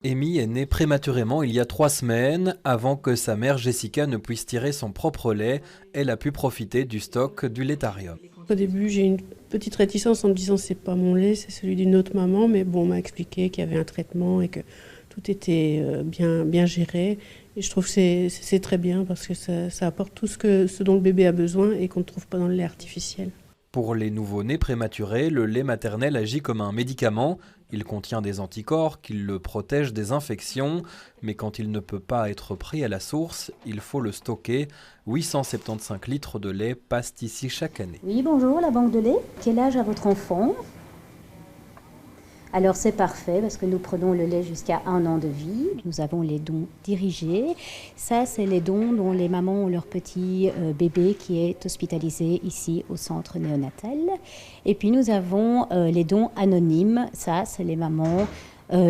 Amy est née prématurément il y a 3 semaines. Avant que sa mère Jessica ne puisse tirer son propre lait, elle a pu profiter du stock du laitarium. Au début, j'ai eu une petite réticence en me disant c'est pas mon lait, c'est celui d'une autre maman, mais bon, on m'a expliqué qu'il y avait un traitement et que tout était bien géré. Et je trouve que c'est très bien parce que ça apporte tout ce dont le bébé a besoin et qu'on ne trouve pas dans le lait artificiel. Pour les nouveau-nés prématurés, le lait maternel agit comme un médicament. Il contient des anticorps qui le protègent des infections, mais quand il ne peut pas être pris à la source, il faut le stocker. 875 litres de lait passent ici chaque année. Oui, bonjour, la banque de lait. Quel âge a votre enfant? Alors c'est parfait parce que nous prenons le lait jusqu'à 1 an de vie. Nous avons les dons dirigés. Ça, c'est les dons dont les mamans ont leur petit bébé qui est hospitalisé ici au centre néonatal. Et puis nous avons les dons anonymes. Ça, c'est les mamans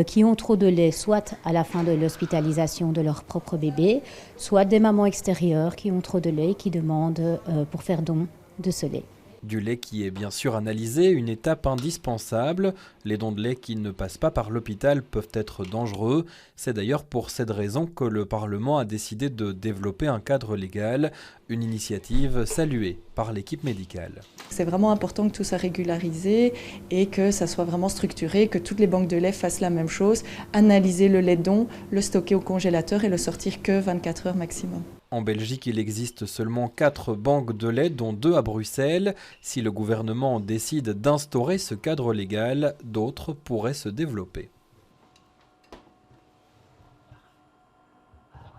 qui ont trop de lait, soit à la fin de l'hospitalisation de leur propre bébé, soit des mamans extérieures qui ont trop de lait et qui demandent pour faire don de ce lait. Du lait qui est bien sûr analysé, une étape indispensable. Les dons de lait qui ne passent pas par l'hôpital peuvent être dangereux. C'est d'ailleurs pour cette raison que le Parlement a décidé de développer un cadre légal, une initiative saluée par l'équipe médicale. C'est vraiment important que tout soit régularisé et que ça soit vraiment structuré, que toutes les banques de lait fassent la même chose, analyser le lait don, le stocker au congélateur et le sortir que 24 heures maximum. En Belgique, il existe seulement 4 banques de lait, dont 2 à Bruxelles. Si le gouvernement décide d'instaurer ce cadre légal, d'autres pourraient se développer.